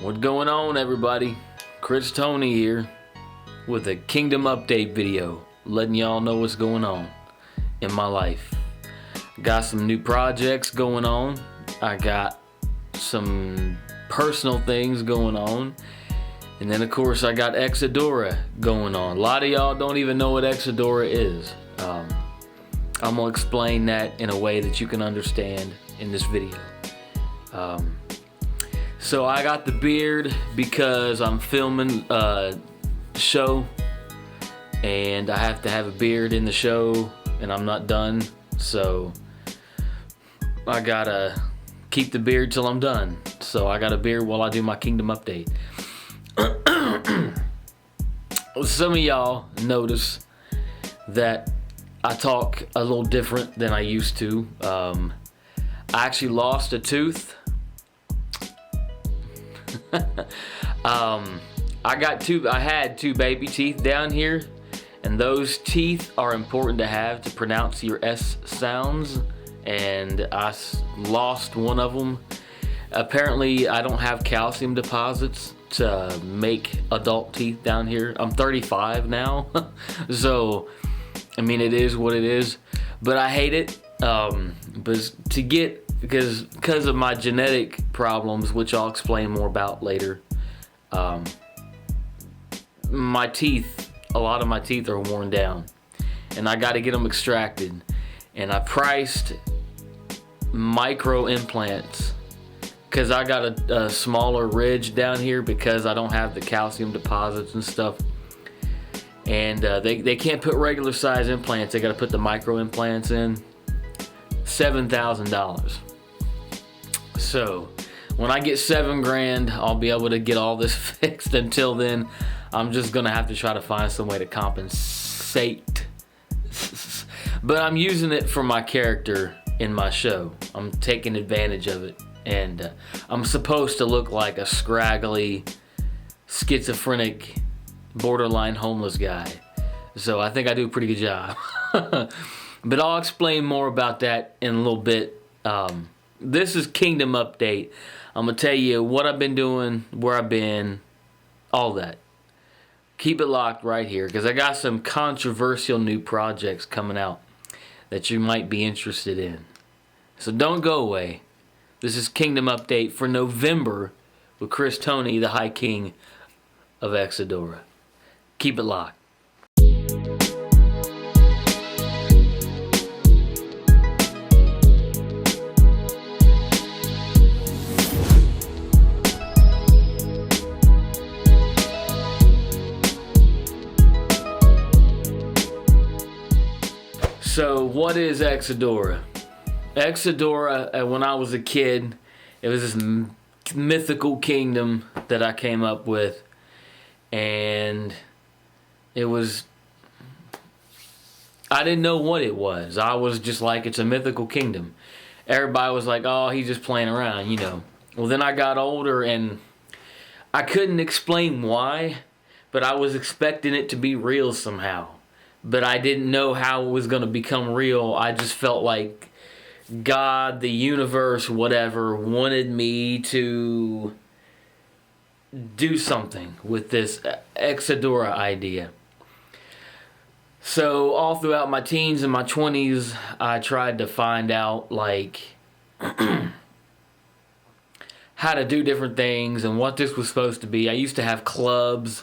What's going on, everybody? Chris Tony here with a Kingdom Update video, letting y'all know what's going on in my life. Got some new projects going on. I got some personal things going on. And then, of course, I got Excedora going on. A lot of y'all don't even know what Excedora is. I'm going to explain that in a way that you can understand in this video. So I got the beard because I'm filming a show and I have to have a beard in the show and I'm not done, so I gotta keep the beard till I'm done. So I got a beard while I do my Kingdom Update. Some of y'all notice that I talk a little different than I used to. I actually lost a tooth. I had two baby teeth down here, and those teeth are important to have to pronounce your S sounds, and I lost one of them. Apparently I don't have calcium deposits to make adult teeth down here. I'm 35 now, so I mean, it is what it is, but I hate it. Because of my genetic problems, which I'll explain more about later, my teeth, a lot of my teeth are worn down, and I got to get them extracted. And I priced micro implants because I got a smaller ridge down here because I don't have the calcium deposits and stuff. And they can't put regular size implants. They got to put the micro implants in. $7,000. So when I get $7,000, I'll be able to get all this fixed. Until then, I'm just gonna have to try to find some way to compensate. But I'm using it for my character in my show. I'm taking advantage of it, and I'm supposed to look like a scraggly, schizophrenic, borderline homeless guy. So I think I do a pretty good job. But I'll explain more about that in a little bit. This is Kingdom Update. I'm going to tell you what I've been doing, where I've been, all that. Keep it locked right here, because I got some controversial new projects coming out that you might be interested in. So don't go away. This is Kingdom Update for November with Chris Tony, the High King of Excedora. Keep it locked. So what is Excedora? Excedora, when I was a kid, it was this mythical kingdom that I came up with, and I didn't know what it was. I was just like, it's a mythical kingdom. Everybody was like, oh, he's just playing around, you know. Well, then I got older and I couldn't explain why, but I was expecting it to be real somehow. But I didn't know how it was going to become real. I just felt like God, the universe, whatever, wanted me to do something with this Excedora idea. So all throughout my teens and my 20s, I tried to find out, like, how to do different things and what this was supposed to be. I used to have clubs.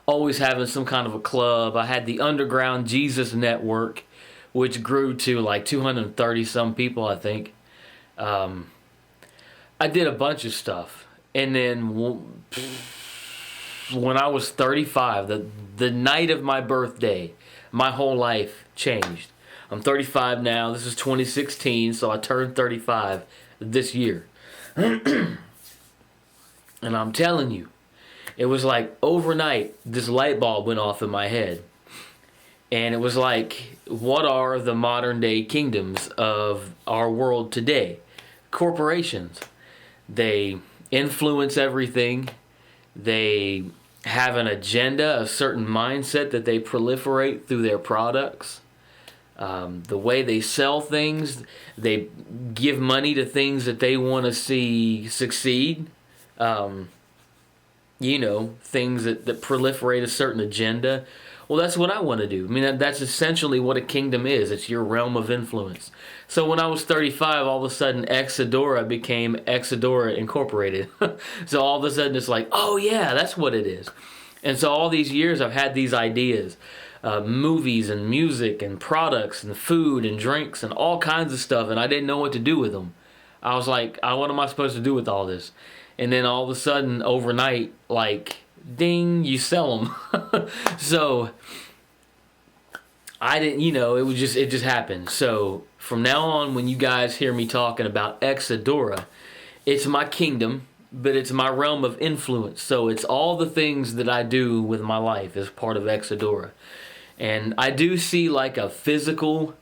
Always having some kind of a club. I had the Underground Jesus Network, which grew to like 230 some people, I think. I did a bunch of stuff, and then when I was 35, the night of my birthday, my whole life changed. I'm 35 now. This is 2016, so I turned 35 this year. And I'm telling you, it was like overnight, this light bulb went off in my head. And it was like, what are the modern day kingdoms of our world today? Corporations. They influence everything. They have an agenda, a certain mindset that they proliferate through their products. The way they sell things, they give money to things that they want to see succeed. things that proliferate a certain agenda. Well, that's what I want to do. I mean, that's essentially what a kingdom is. It's your realm of influence. So when I was 35, all of a sudden Excedora became Excedora Incorporated. So all of a sudden it's like, oh yeah, that's what it is. And so all these years I've had these ideas, movies and music and products and food and drinks and all kinds of stuff, and I didn't know what to do with them. I was like, what am I supposed to do with all this? And then all of a sudden, overnight, like, ding, you sell them. So I didn't, it just happened. So from now on, when you guys hear me talking about Excedora, it's my kingdom, but it's my realm of influence. So it's all the things that I do with my life as part of Excedora. And I do see like a physical,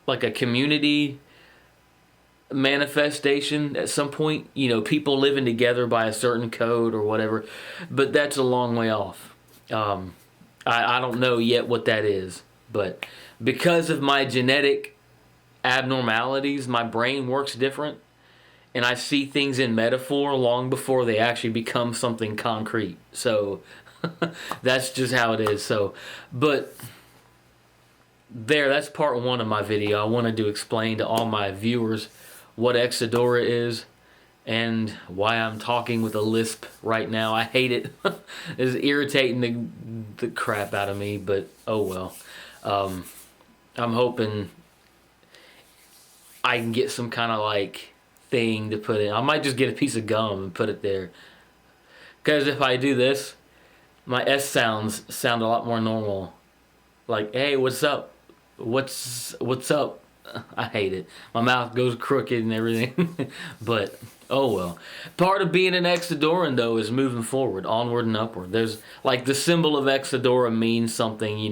like a community manifestation at some point, people living together by a certain code or whatever, but that's a long way off. I don't know yet what that is, but because of my genetic abnormalities, my brain works different, and I see things in metaphor long before they actually become something concrete. So that's just how it is. So, but that's part one of my video. I wanted to explain to all my viewers what Excedora is and why I'm talking with a lisp right now. I hate it. It's irritating the crap out of me, but oh well. I'm hoping I can get some kind of like thing to put in. I might just get a piece of gum and put it there, because if I do this, my S sounds sound a lot more normal. Like, hey, what's up? What's up? I hate it. My mouth goes crooked and everything. But, oh well. Part of being an Excedoran, though, is moving forward, onward and upward. There's, like, the symbol of Excedora means something,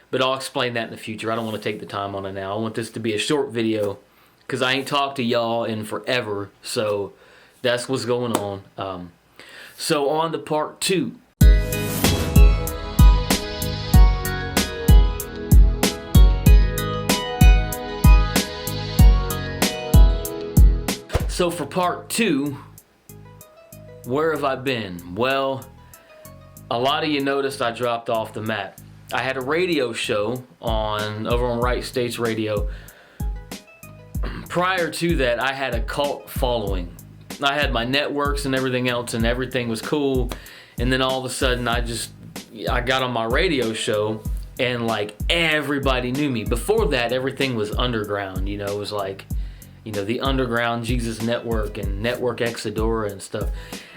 But I'll explain that in the future. I don't want to take the time on it now. I want this to be a short video, because I ain't talked to y'all in forever. So, that's what's going on. So, on to part 2. So for part 2, where have I been? Well, a lot of you noticed I dropped off the map. I had a radio show over on Right States Radio. Prior to that, I had a cult following. I had my networks and everything else, and everything was cool. And then all of a sudden, I got on my radio show, and like everybody knew me. Before that, everything was underground. It was like, the Underground Jesus Network and Network Excedora and stuff.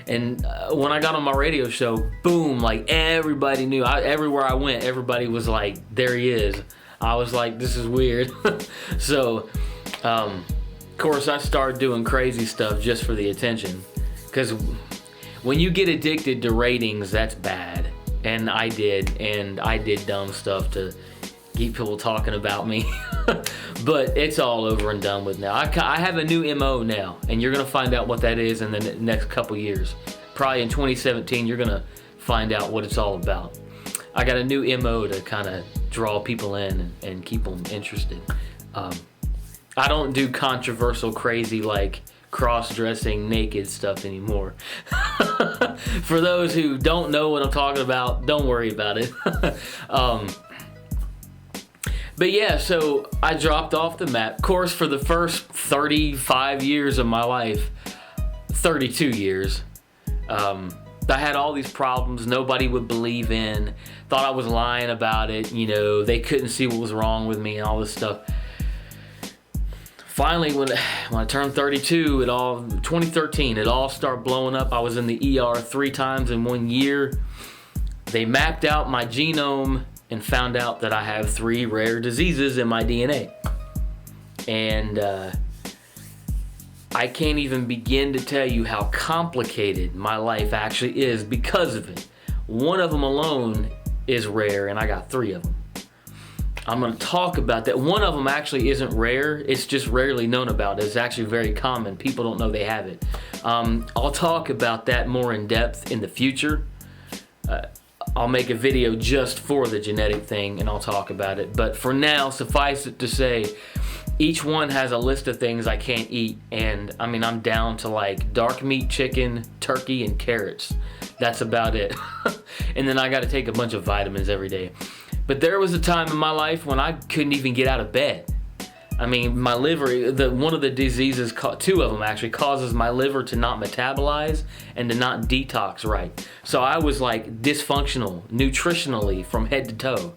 And when I got on my radio show, boom, like everybody knew. Everywhere I went, everybody was like, there he is. I was like, this is weird. So, of course, I started doing crazy stuff just for the attention. Because when you get addicted to ratings, that's bad. And I did dumb stuff to keep people talking about me. But it's all over and done with now. I have a new MO now, and you're going to find out what that is in the next couple years. Probably in 2017, you're going to find out what it's all about. I got a new MO to kind of draw people in and keep them interested. I don't do controversial, crazy, like cross-dressing, naked stuff anymore. For those who don't know what I'm talking about, don't worry about it. But yeah, so I dropped off the map. Of course, for the first 35 years of my life, 32 years, I had all these problems nobody would believe in. Thought I was lying about it. They couldn't see what was wrong with me and all this stuff. Finally, when I turned 32, 2013, it all started blowing up. I was in the ER 3 times in 1 year. They mapped out my genome and found out that I have 3 rare diseases in my DNA. And I can't even begin to tell you how complicated my life actually is because of it. One of them alone is rare, and I got 3 of them. I'm going to talk about that. One of them actually isn't rare. It's just rarely known about. It's actually very common. People don't know they have it. I'll talk about that more in depth in the future. I'll make a video just for the genetic thing, and I'll talk about it. But for now, suffice it to say, each one has a list of things I can't eat. And I mean, I'm down to like dark meat, chicken, turkey, and carrots. That's about it. And then I got to take a bunch of vitamins every day. But there was a time in my life when I couldn't even get out of bed. I mean, my liver, one of the diseases, two of them actually, causes my liver to not metabolize and to not detox right. So I was like dysfunctional nutritionally from head to toe.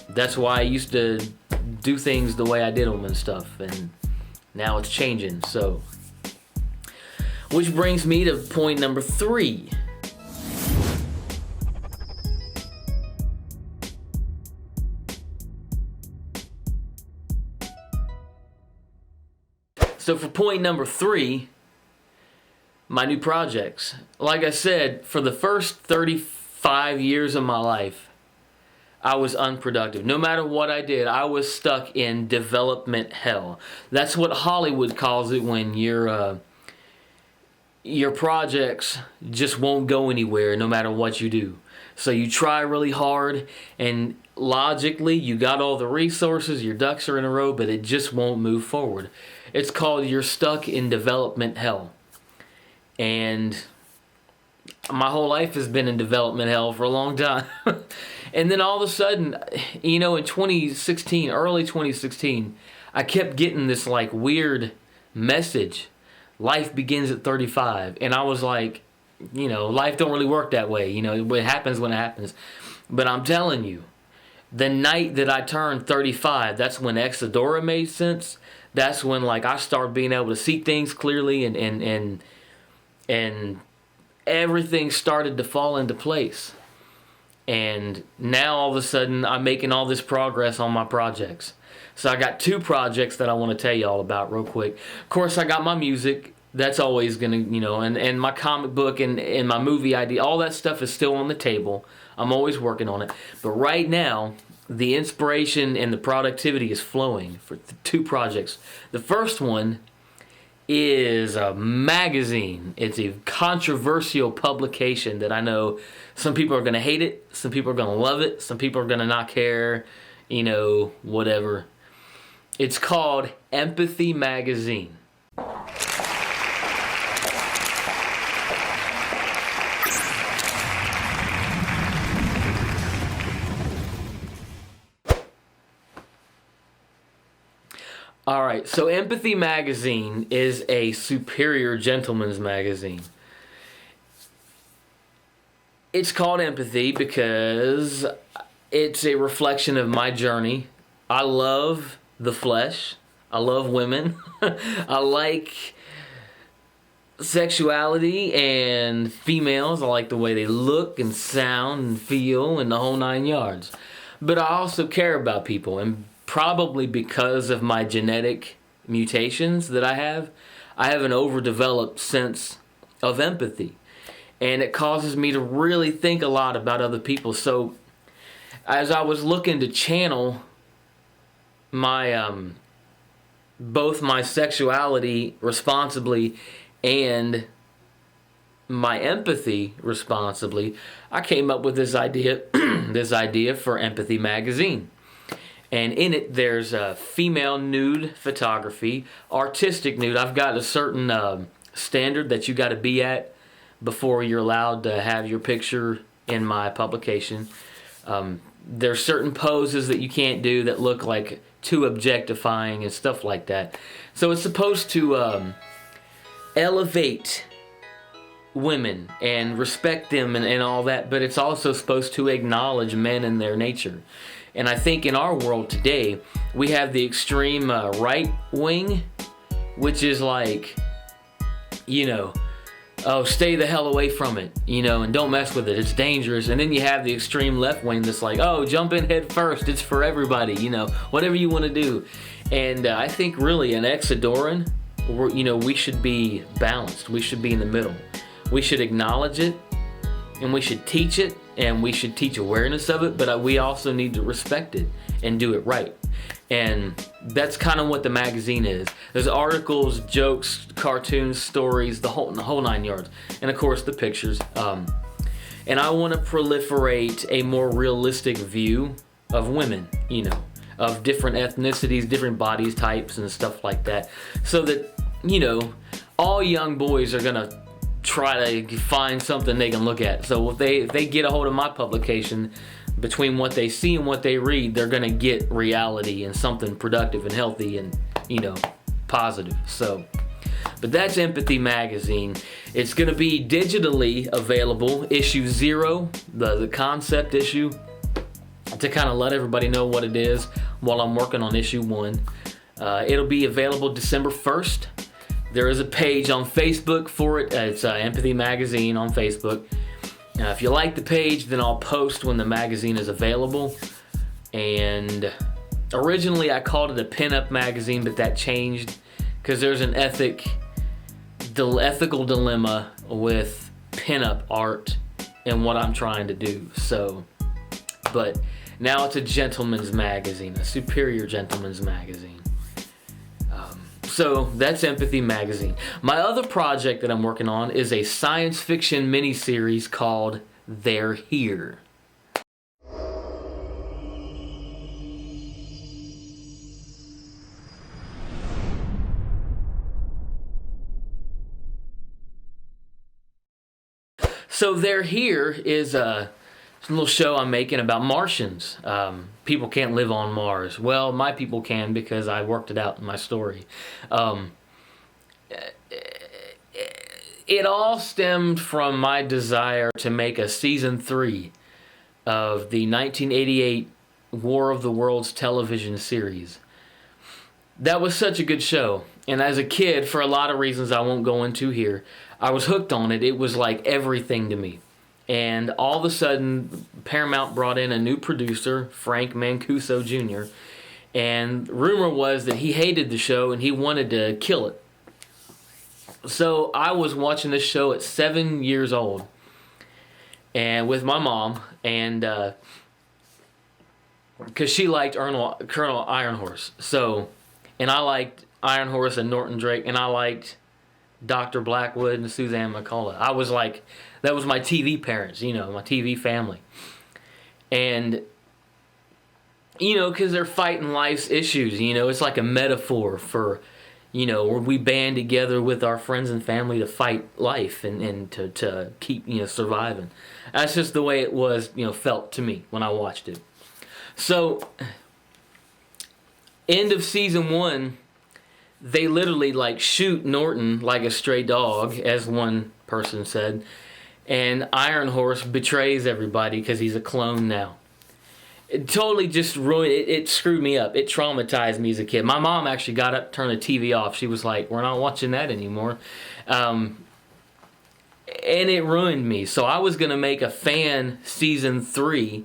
That's why I used to do things the way I did them and stuff. And now it's changing. So, which brings me to point number 3. So for point number 3, my new projects. Like I said, for the first 35 years of my life, I was unproductive. No matter what I did, I was stuck in development hell. That's what Hollywood calls it when your projects just won't go anywhere no matter what you do. So you try really hard, and logically you got all the resources, your ducks are in a row, but it just won't move forward. It's called you're stuck in development hell. And my whole life has been in development hell for a long time. And then all of a sudden, in 2016, early 2016, I kept getting this like weird message. Life begins at 35. And I was like, life don't really work that way. It happens when it happens. But I'm telling you, the night that I turned 35, that's when Excedora made sense. That's when like I started being able to see things clearly, and everything started to fall into place. And now all of a sudden I'm making all this progress on my projects. So I got 2 projects that I want to tell you all about real quick. Of course, I got my music. That's always going to, and my comic book and my movie idea. All that stuff is still on the table. I'm always working on it. But right now, the inspiration and the productivity is flowing for 2 projects. The first one is a magazine. It's a controversial publication that I know some people are going to hate it, some people are going to love it, some people are going to not care, whatever. It's called Empathy Magazine. All right, so Empathy Magazine is a superior gentleman's magazine. It's called Empathy because it's a reflection of my journey. I love the flesh. I love women. I like sexuality and females. I like the way they look and sound and feel and the whole 9 yards. But I also care about people, and probably because of my genetic mutations that I have an overdeveloped sense of empathy. And it causes me to really think a lot about other people. So as I was looking to channel my both my sexuality responsibly and my empathy responsibly, I came up with this idea for Empathy Magazine. And in it, there's female nude photography, artistic nude. I've got a certain standard that you got to be at before you're allowed to have your picture in my publication. There's certain poses that you can't do that look like too objectifying and stuff like that. So it's supposed to elevate women and respect them and all that, but it's also supposed to acknowledge men and their nature. And I think in our world today, we have the extreme right wing, which is like, oh, stay the hell away from it, and don't mess with it. It's dangerous. And then you have the extreme left wing that's like, oh, jump in head first. It's for everybody, whatever you want to do. And I think really an Excedoran, we should be balanced. We should be in the middle. We should acknowledge it, and we should teach it, and we should teach awareness of it, but we also need to respect it and do it right. And that's kind of what the magazine is. There's articles, jokes, cartoons, stories, the whole 9 yards. And of course the pictures. And I want to proliferate a more realistic view of women, of different ethnicities, different body types and stuff like that. So that, all young boys are going to try to find something they can look at. So if they get a hold of my publication, between what they see and what they read, they're gonna get reality and something productive and healthy and, positive. So, but that's Empathy Magazine. It's gonna be digitally available, issue 0, the concept issue, to kind of let everybody know what it is while I'm working on issue 1. It'll be available December 1st. There is a page on Facebook for it. It's Empathy Magazine on Facebook. If you like the page, then I'll post when the magazine is available. And originally I called it a pinup magazine, but that changed because there's an ethical dilemma with pinup art and what I'm trying to do. So, but now it's a gentleman's magazine, a superior gentleman's magazine. So that's Empathy Magazine. My other project that I'm working on is a science fiction miniseries called They're Here. So They're Here is a little show I'm making about Martians. People can't live on Mars. Well, my people can because I worked it out in my story. It all stemmed from my desire to make a season 3 of the 1988 War of the Worlds television series. That was such a good show. And as a kid, for a lot of reasons I won't go into here, I was hooked on it. It was like everything to me. And all of a sudden, Paramount brought in a new producer, Frank Mancuso Jr., and rumor was that he hated the show and he wanted to kill it. So I was watching this show at 7 years old, and with my mom, and because she liked Colonel Ironhorse, and I liked Ironhorse and Norton Drake, and I liked Dr. Blackwood and Suzanne McCullough. I was like, that was my TV parents, my TV family. And, because they're fighting life's issues, it's like a metaphor for, where we band together with our friends and family to fight life and to keep, surviving. That's just the way it was, felt to me when I watched it. So, end of season 1, they literally shoot Norton like a stray dog, as one person said, and Ironhorse betrays everybody because he's a clone now. It totally just ruined it. It screwed me up. It traumatized me as a kid. My mom actually got up, turned the TV off. She was like, "We're not watching that anymore," and it ruined me. So I was gonna make a fan season 3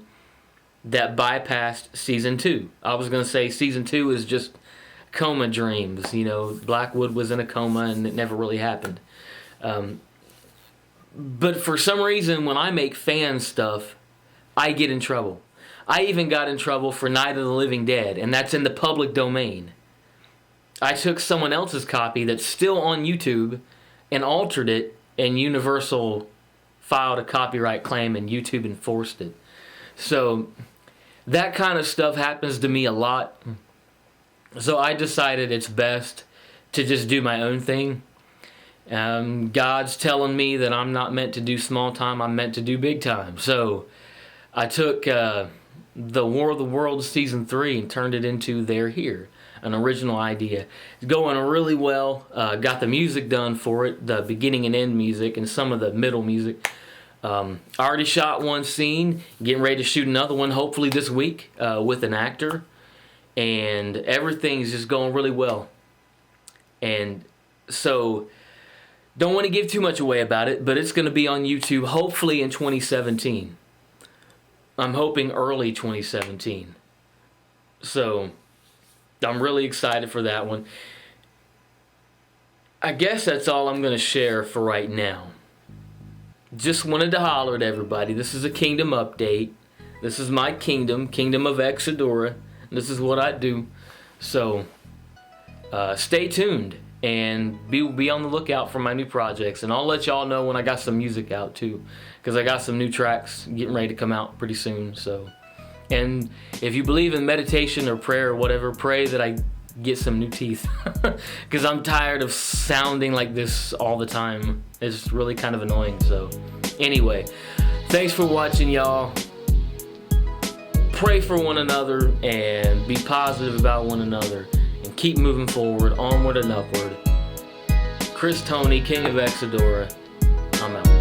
that bypassed season 2. I was gonna say season 2 is just coma dreams. Blackwood was in a coma and it never really happened. But for some reason, when I make fan stuff, I get in trouble. I even got in trouble for Night of the Living Dead, and that's in the public domain. I took someone else's copy that's still on YouTube and altered it, and Universal filed a copyright claim and YouTube enforced it. So that kind of stuff happens to me a lot. So I decided it's best to just do my own thing. God's telling me that I'm not meant to do small time, I'm meant to do big time. So I took the War of the Worlds season 3 and turned it into They're Here, an original idea. It's going really well. Got the music done for it, the beginning and end music and some of the middle music. I already shot one scene, getting ready to shoot another one hopefully this week with an actor. And everything's just going really well. And so, don't want to give too much away about it, but it's going to be on YouTube hopefully in 2017. I'm hoping early 2017. So, I'm really excited for that one. I guess that's all I'm going to share for right now. Just wanted to holler at everybody. This is a kingdom update. This is my kingdom of Excedora. This is what I do. So, stay tuned and be on the lookout for my new projects. And I'll let y'all know when I got some music out too, because I got some new tracks getting ready to come out pretty soon. So, and if you believe in meditation or prayer or whatever, pray that I get some new teeth because I'm tired of sounding like this all the time. It's really kind of annoying. So anyway, thanks for watching, y'all. Pray for one another and be positive about one another and keep moving forward, onward and upward. Chris Tony, King of Excedora, I'm out.